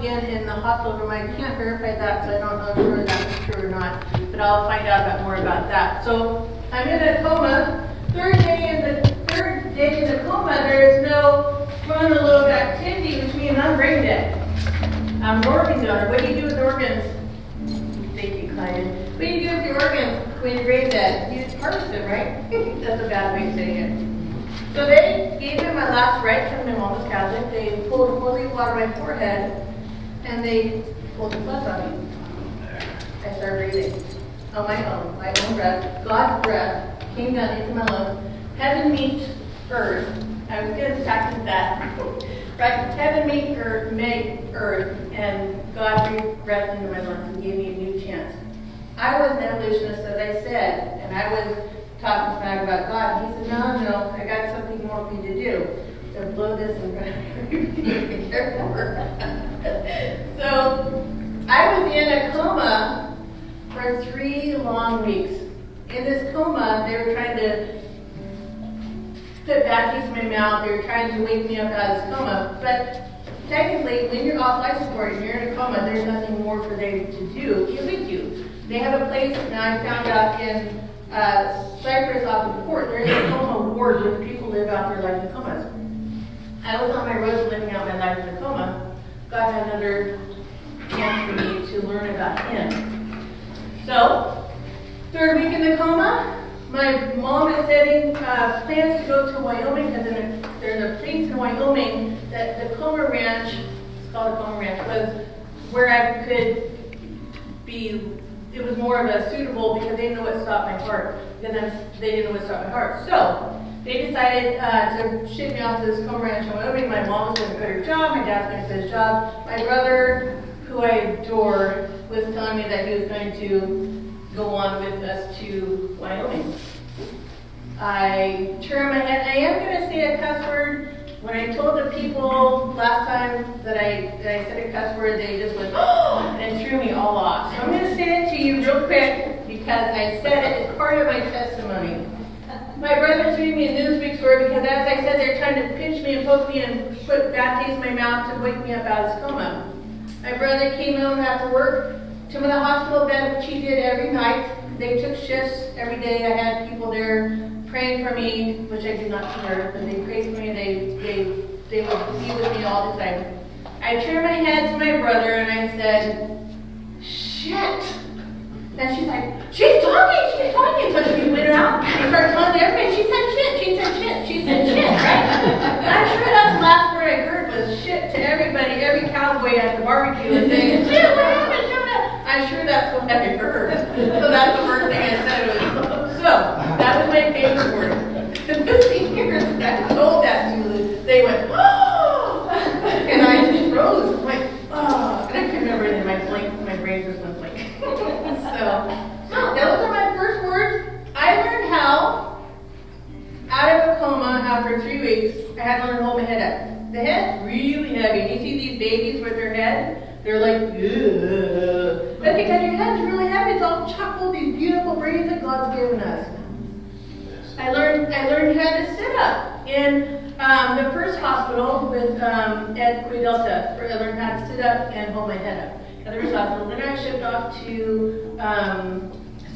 again in the hospital room. I can't verify that, so I don't know if sure that's true or not, but I'll find out more about that. So I'm in a coma. Third day in the coma, there is no frontal lobe activity, which means I'm brain dead. I'm an organ donor. What do you do with organs? Thank you, Clyde. What do you do with your organs when you're brain dead? You harvest them, right? That's a bad way of saying it. So they gave me my last rites from my mom was Catholic. They pulled 4 liters of water on my forehead, and they pulled the blood on me. I started breathing on my own breath. God's breath came down into my lungs. Heaven meets earth. I was going to practice that. Right? Heaven meets earth, made earth, and God breathed breath into my lungs and gave me a new chance. I was an evolutionist, as I said, and I was talking smack about God. And he said, no, I got something more for you to do. So blow this in front of everybody. So I was in a coma for 3 long weeks. In this coma, they were trying to put batteries in my mouth. They were trying to wake me up out of this coma. But technically, when you're off life support and you're in a coma, there's nothing more for them to do. They wake you. They have a place, now I found out in Cyprus off the port, there is a coma ward where people live out their life in comas. I was on my road living out my life in a coma. God had another chance for me to learn about Him. So, 3rd week in the coma, my mom is setting plans to go to Wyoming because there's a place in Wyoming that the coma ranch, it's called a coma ranch, was where I could be. It was more of a suitable because they didn't know what stopped my heart. Because they didn't know what stopped my heart. So they decided to ship me off to this coma ranch in Wyoming. My mom was going to quit her job. My dad's going to quit his job. My brother, who I adore, was telling me that he was going to go on with us to Wyoming. I turned my head. I am going to say a cuss word. When I told the people last time that I said a cuss word, they just went, oh, and threw me all off. So I'm going to say it to you real quick because I said it as part of my testimony. My brother's reading me a Newsweek story because, as I said, they're trying to pinch me and poke me and put bad taste in my mouth to wake me up out of this coma. My brother came home after work, took me to the hospital bed, which he did every night. They took shifts every day. I had people there praying for me, which I did not deserve, but they prayed for me. They would be with me all the time. I turned my head to my brother and I said, shit. And she's like, she's talking. So she went out and started telling everybody, she said shit, right? I'm sure that's the last word I heard was shit to everybody. Every cowboy at the barbecue was saying, shit, what happened? I'm sure that's what I heard. So that's the first thing I said. So that was my favorite word. The seniors that I told that to, they went, oh! And I just froze. I'm like, oh. And I couldn't remember it in my brain just went blank. So those are my first words. I learned how, out of a coma after 3 weeks, I had to learn to hold my head up. The head's really heavy. You see these babies with their head? They're like, ugh. But because your head's really heavy, it's all chock full of these beautiful brains that God's given us. I learned how to sit up in the first hospital with at Delta. I learned how to sit up and hold my head up at the first hospital. Then I was shipped off to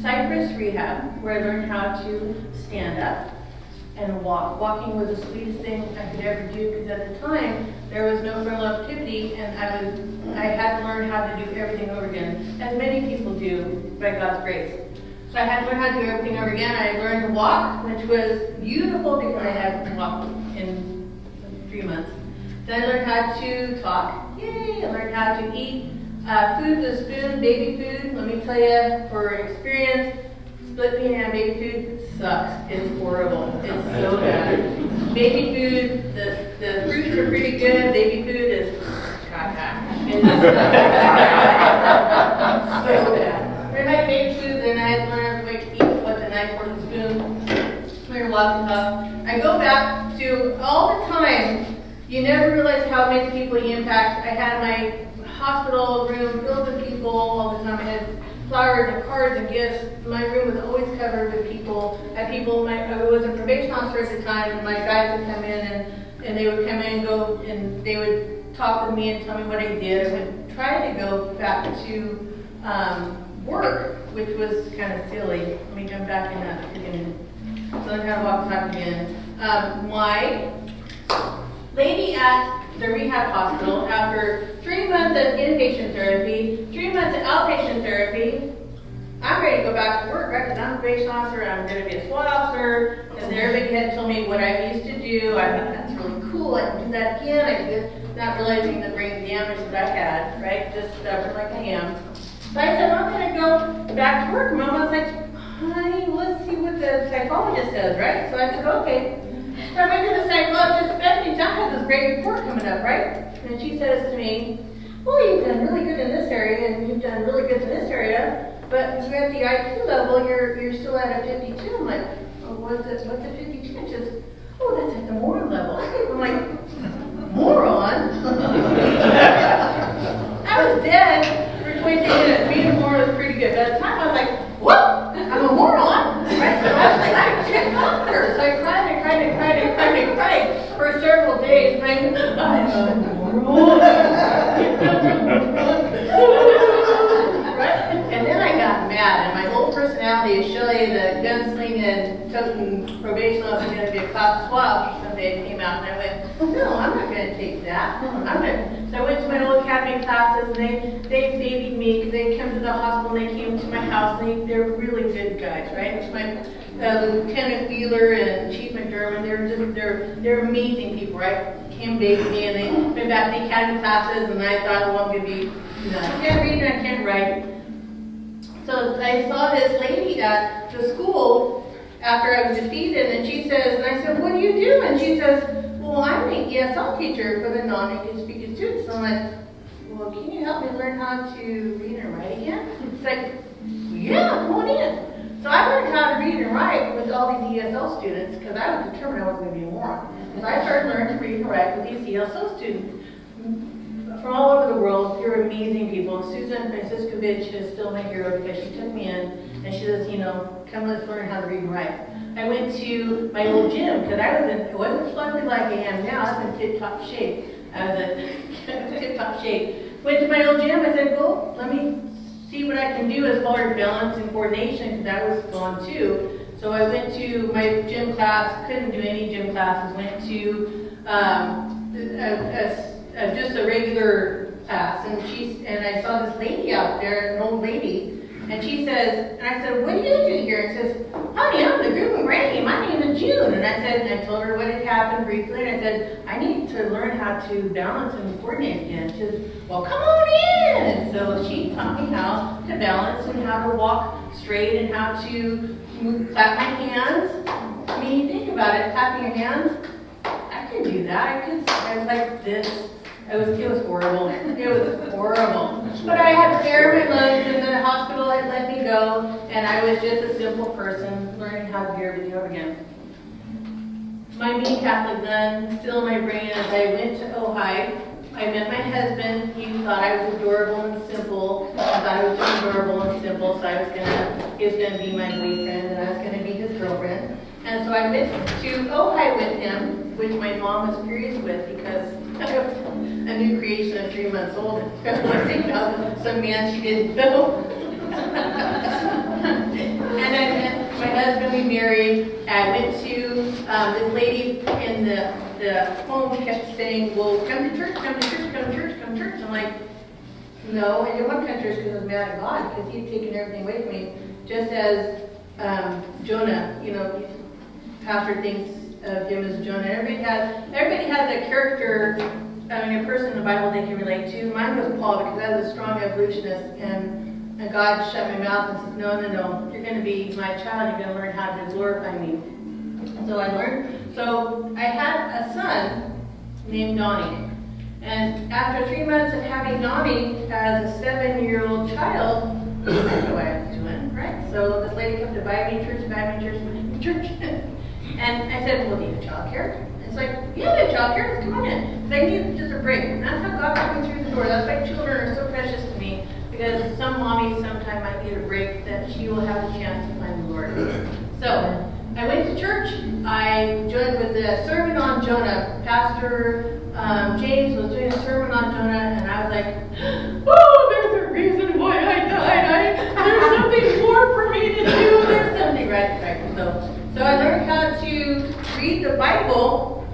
Cyprus rehab, where I learned how to stand up and walk. Walking was the sweetest thing I could ever do because at the time there was no frontal activity, and I had to learn how to do everything over again, as many people do by God's grace. So I had to learn how to do everything over again. I learned to walk, which was beautiful because I hadn't walked in 3 months. Then I learned how to talk. Yay! I learned how to eat food with a spoon, baby food. Let me tell you, for experience, split pea and baby food sucks. It's horrible. It's so bad. Baby food, the fruits are pretty good. Baby food is caca. It's so bad. Then I had baby food, then I had to learn how to eat with a knife, fork, and spoon. We were walking up. I go back to all the time. You never realize how many people you impact. I had my hospital room filled with people all the time. I had flowers and cards and gifts. My room was always covered with people. I was a probation officer at the time, and my guys would come in, and and they would come in and go, and they would talk with me and tell me what I did. I would try to go back to work, which was kind of silly. Let me jump back in that beginning. So I kind of walk back again. My lady at the rehab hospital, after 3 months of inpatient therapy, 3 months of outpatient therapy, I'm ready to go back to work, right? Because I'm a probation officer, I'm going to be a SWAT officer, and everybody had told me what I used to do. I thought that's really cool. I can do that again. I could, not realizing the brain damage that I had, right? Just stubborn like I am. So I said, I'm going to go back to work. Mom was like, honey, let's see what the psychologist says, right? So I said, okay. So I went to the psychologist, Bethany John had this great report coming up, right? And she says to me, well, you've done really good in this area, and you've done really good in this area, but if you're at the IQ level, you're still at a 52. I'm like, oh, what's a 52? She says, oh, that's at the moron level. I'm like, moron? I was dead for 20 minutes. Being a moron was pretty good. By the time I was like, what? I'm a moron? Right? So I was like, I checked off her. So I cried for several days. Like, I'm a moron. Right? And then I got mad, and my whole personality is Chelle, the gunslinging, toting probation officer, going to be a cop swap someday, came out, and I went, no, I'm not going to take that. So I went to my old academy classes, and they babied me, because they came to the hospital, and they came to my house, and they're really good guys, right? It's my Lieutenant Wheeler and Chief McDermott, they're amazing people, right? Came baby me, and they went back to the academy classes, and I thought, well, I'm going to be, I can't read and I can't write. So I saw this lady at the school after I was defeated, and she says, and I said, what do you do? And she says, well, I'm an ESL teacher for the non-English speaking students. So I'm like, well, can you help me learn how to read and write again? It's like, yeah, come on in. So I learned how to read and write with all these ESL students because I was determined I wasn't going to be a moron. So I started learning to read and write with these ESL students from all over the world. You're amazing people. Susan Franciscovich is still my hero because she took me in and she says, come let's learn how to read and write. I went to my old gym because I wasn't fluffy like I am now. I was in tip-top shape. I was in tip-top shape. Went to my old gym. I said, well, let me see what I can do as far as balance and coordination because I was gone too. So I went to my gym class. Couldn't do any gym classes. Went to just a regular class, and I saw this lady out there, an old lady, and she says, and I said, what do you do here? And she says, honey, I'm the groom and granny, my name is June. And I told her what had happened briefly, and I said, I need to learn how to balance and coordinate again. She says, well, come on in. And so she taught me how to balance and how to walk straight and how to clap my hands. I mean, you think about it, clapping your hands, I could do that. I was like this. It was horrible. It was horrible. But I had air in my lungs, and the hospital had let me go, and I was just a simple person learning how to do everything over again. My mean Catholic nun, still in my brain, as I went to Ojai, I met my husband. He thought I was adorable and simple. I thought I was just adorable and simple, so he was gonna be my boyfriend, and I was gonna be his girlfriend. And so I went to Ojai with him, which my mom was furious with because a new creation at 3 months old. I think about some man she didn't know. And I met my husband, we married. I went to this lady in the home kept saying, well, come to church, come to church, come to church, come to church. I'm like, no, I didn't want to come to church because I was mad at God because he'd taken everything away from me. Just as Jonah, pastor thinks of him as Jonah. Everybody has a character, a person in the Bible they can relate to. Mine was Paul because I was a strong evolutionist, and God shut my mouth and said, no, you're going to be my child. You're going to learn how to glorify me. So I learned. So I had a son named Donnie, and after 3 months of having Donnie as a 7-year-old child, I didn't know what I was doing, right? So this lady came to buy me church. And I said, well, do you have child care? It's like, yeah, we have child care. Come on in. Because I need just a break. And that's how God got me through the door. That's why children are so precious to me. Because some mommy sometime might need a break that she will have a chance to find the Lord. So I went to church. I joined with a sermon on Jonah. Pastor James was doing a sermon on Jonah, and I was like, oh, there's a reason why I died. There's something more for me to do. There's something right. So I learned how to read the Bible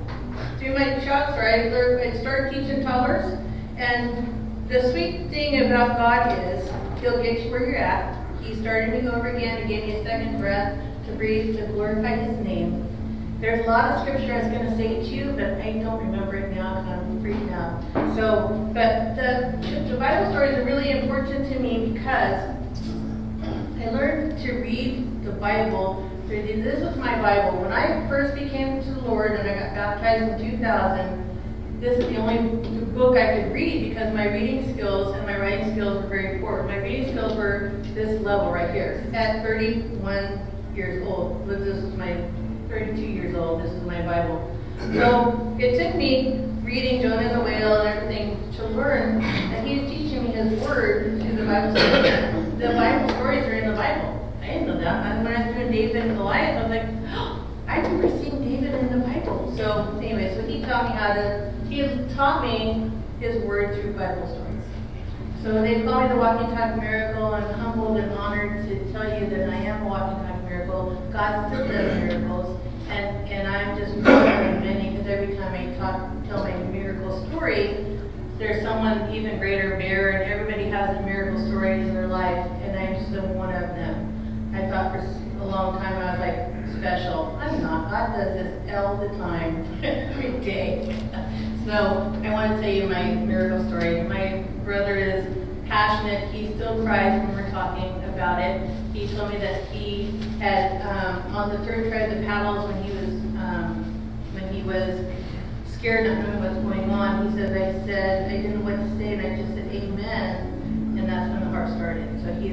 through my shots. I started teaching toddlers, and the sweet thing about God is He'll get you where you're at. He started me over again and gave me a second breath to breathe, to glorify His name. There's a lot of scripture I was going to say to you, but I don't remember it now because I'm freaking out. But the Bible stories are really important to me because I learned to read the Bible. This was my Bible. When I first became to the Lord and I got baptized in 2000, this is the only book I could read because my reading skills and my writing skills were very poor. My reading skills were this level right here. At 31 years old, this is my 32 years old, this is my Bible. So it took me reading Jonah and the whale and everything to learn that He's teaching me His word through the Bible stories. The Bible stories are in the Bible. I didn't know that. And when I was doing David and Goliath, I was like, oh, I've never seen David in the Bible. So anyway, so He taught me His word through Bible stories. So they call me the walking talk miracle. I'm humbled and honored to tell you that I am a walking talk miracle. God still does miracles. And I'm just remembering many because every time I tell my miracle story, there's someone even greater, bigger, and everybody has a miracle story in their life, and I'm just one of them. I thought for a long time I was like special. I'm not. God does this all the time, every day. So I want to tell you my miracle story. My brother is passionate. He still cries when we're talking about it. He told me that he had on the third try of the paddles when he was scared, not knowing what's going on. He said, I didn't know what to say, and I just said amen, and that's when the heart started. So he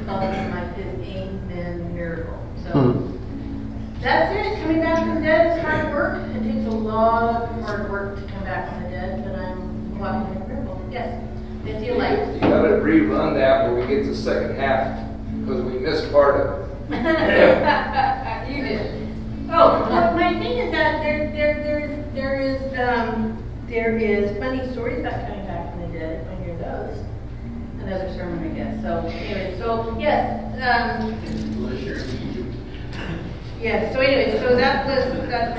calls it like his amen miracle. So that's it. Coming back from the dead is hard work. It takes a lot of hard work to come back from the dead, but I'm walking in a miracle. Yes. I see a light. You gotta rerun that when we get to the second half, because we missed part of it. You did. Oh, well, my thing is that there is funny stories about coming back from the dead. If I hear those, another sermon, I guess. So anyway, so yes. Yeah. So anyway, so that's my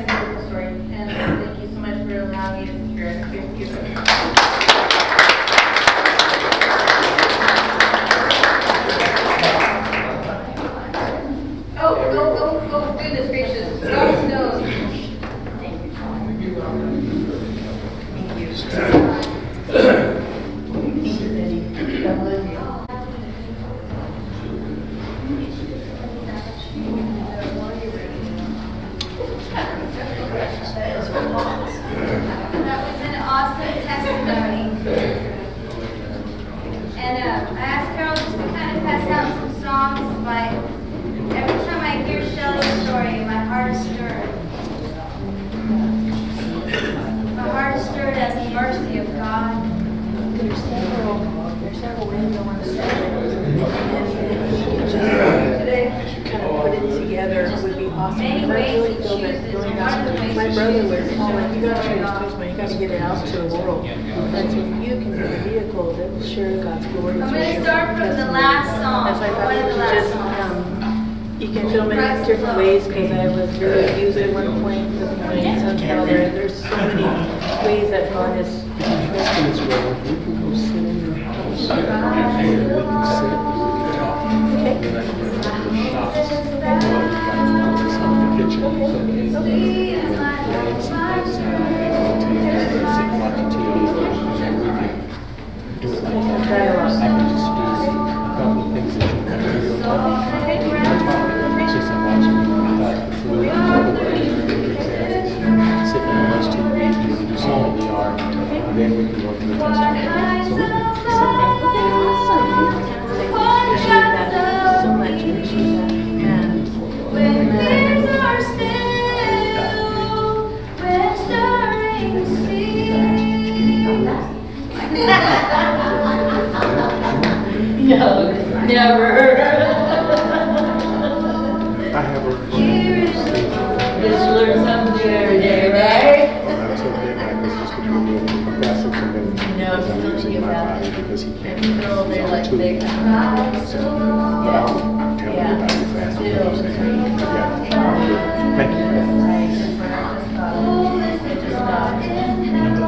miracle story, and thank you so much for allowing me to share it. Thank you. Oh, goodness gracious. God knows. Thank you. Thank you. God bless you. That was an awesome testimony. And I asked Carol just to kind of pass out some songs, but every time I hear Shelle's story, my heart is stirred. My heart is stirred at the mercy of God. There's several ways I want to say it. Today, kind of put it together would be awesome. Many ways he chooses. My brother was like, you got to choose testimony, you got to get it out to the world. That's when you can be a vehicle that will share God's glory. I'm going to start from the last song. That's why I One of the last thought songs. you can film it in different ways because I was really abused at one point with my son's father. And there's so many ways that God has. Then we can go to the testimony. So we can So much in Jesus. Amen. When fears are still, when stirring No, never. I have a because he can't. Still, they're like, Two. they Ride so I'll long. tell you Yeah. about it fast. Still, You know what I'm saying? Yeah. Thank you.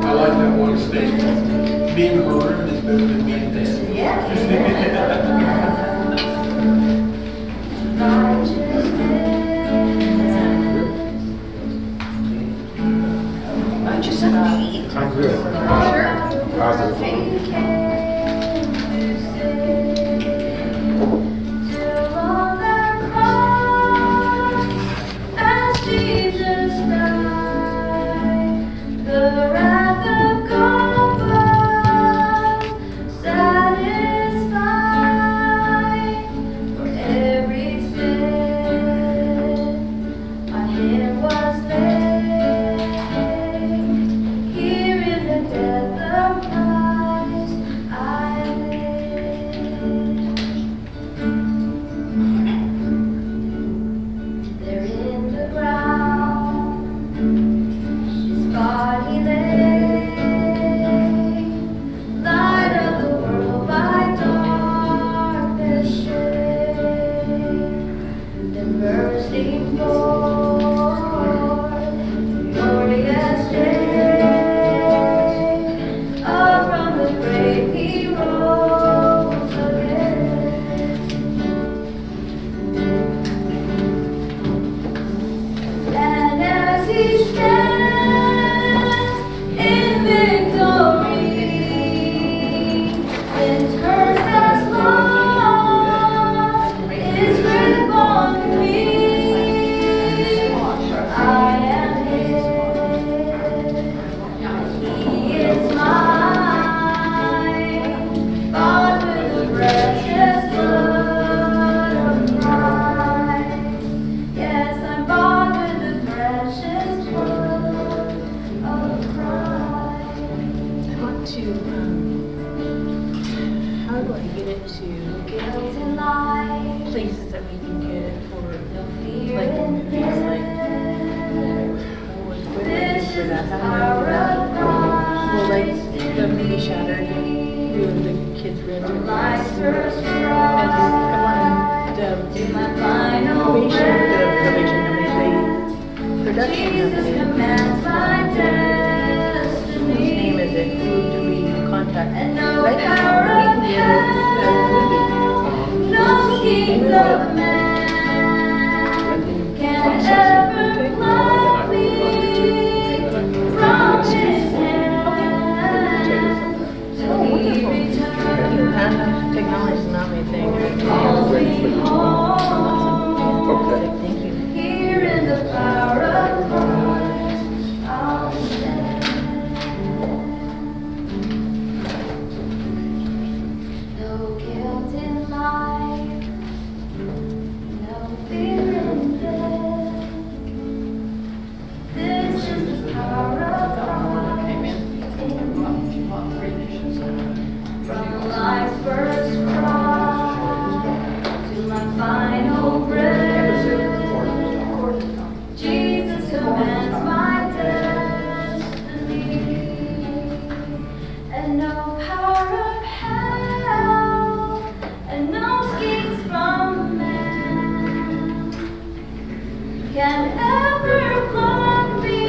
I like that one statement. Being marooned is better than being dead. I'm good. How's it? The wrath of God was satisfied for every sin on him was laid. Here in the death of Christ I live. There in the ground his body lay, light of the world by darkness shade. Then bursting forth, glorious day, up from the grave he rose again. And as he stands in victory, his curse has lost its grip on me. I am his, he is mine, bought with the precious blood of Christ. Yes, I'm bought with the precious blood of Christ. I want to, how do I get it to Guilt and life, places that we can get it for, no fear like in movies, like, this for is that? the How do power I of do that? Well, like, Christ the in movie Shattered, me. really the kids ran From to life's first and cry to my final probation breath. company, production Jesus company. commands my Whose name destiny. is it? Who do we contact? And no Right now, power we of can get a movie. hell, no schemes of man can ever pluck me from his hand till he returns. Technology is not my thing. Calls me home. Okay. Thank you. Here in the power of Christ, I'll stand. No guilt in life, no fear in death. This is the power of Christ from life's first cry to my final breath. Jesus commands my destiny, and no power of hell, and no schemes from man can ever pluck me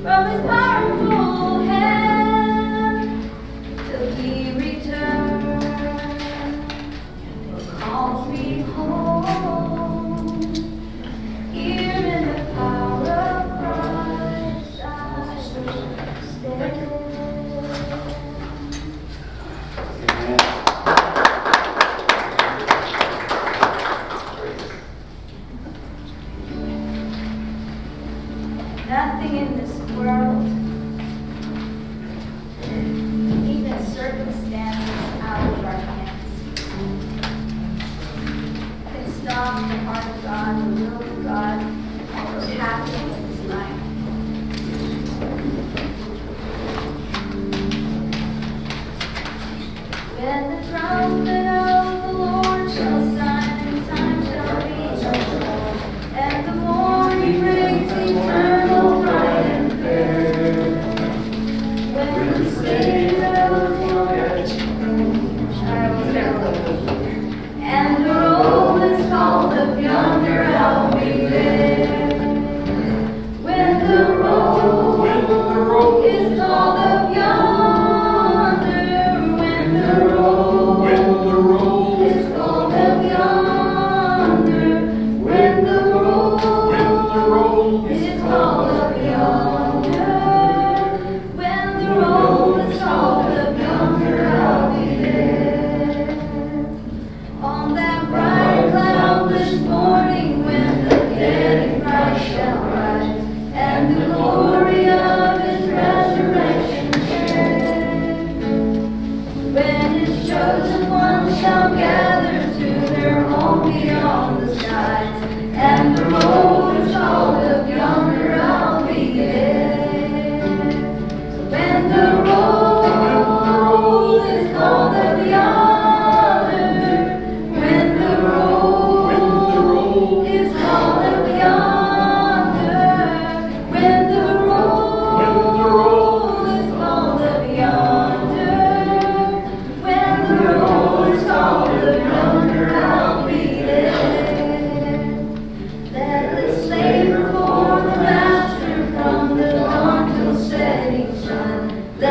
from his powerful hand till he returns or calls me home. Here in the power of Christ, I shall stand. Nothing in this world, even circumstances out of our hands, can stop the heart of God, the will of God, what's happening in this life. When the trumpet of the Lord shall sound, and time shall be no more, and the morning breaks eternal, bright and fair. When the Savior of the Lord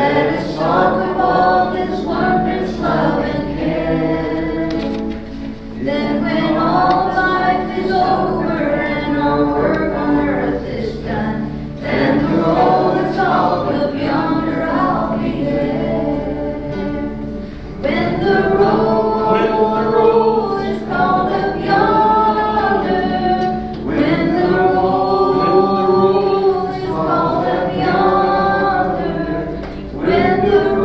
Let us talk of all His wondrous love and care. Then when all life is over and our work on earth is done, then through all the talk of yonder I'll be there. When the roll is called up yonder, when the roll is called up yonder, when the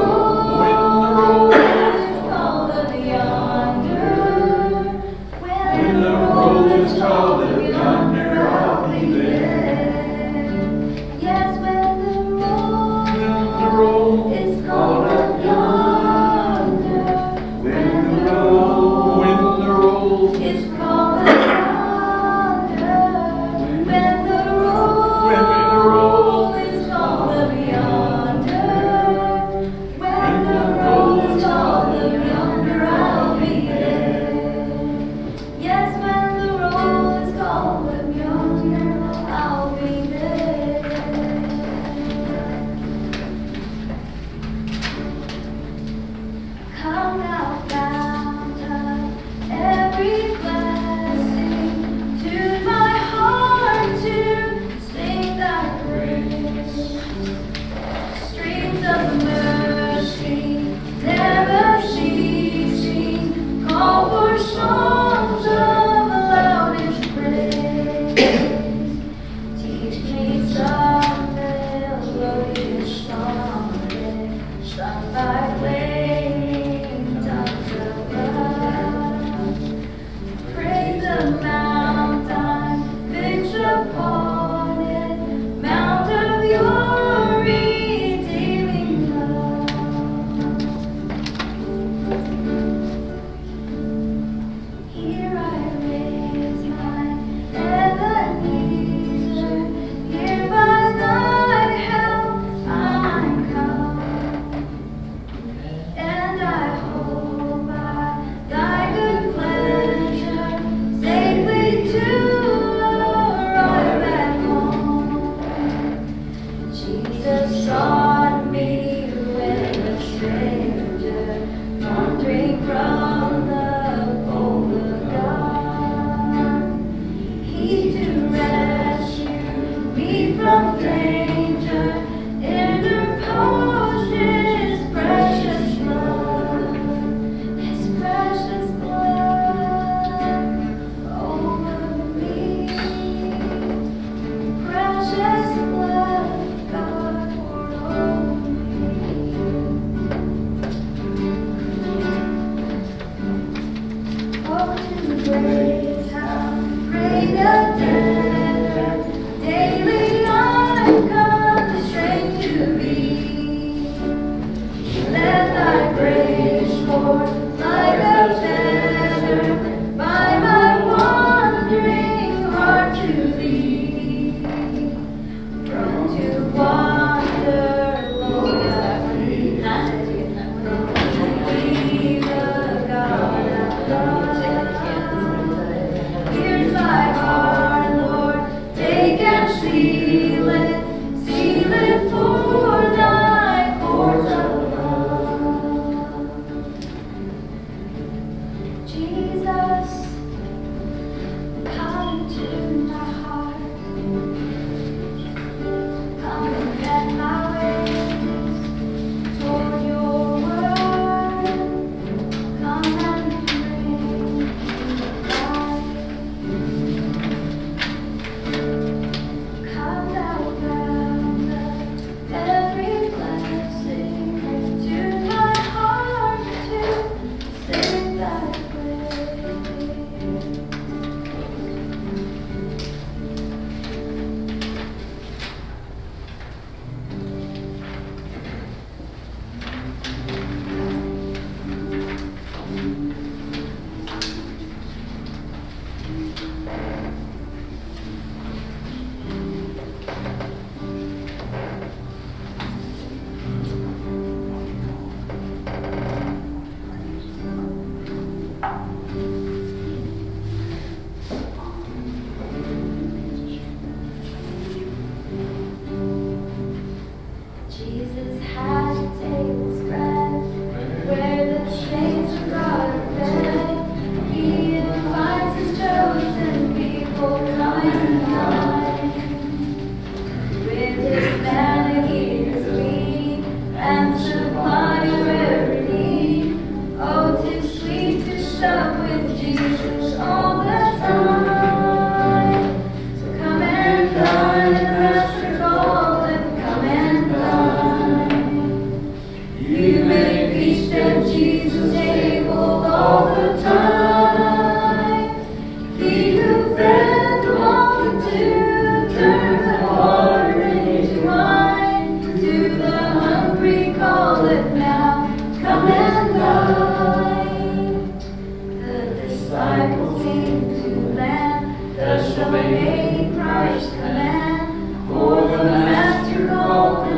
calleth now, come and dine. The disciples came to land, thus obeyed Christ's command, for the Master called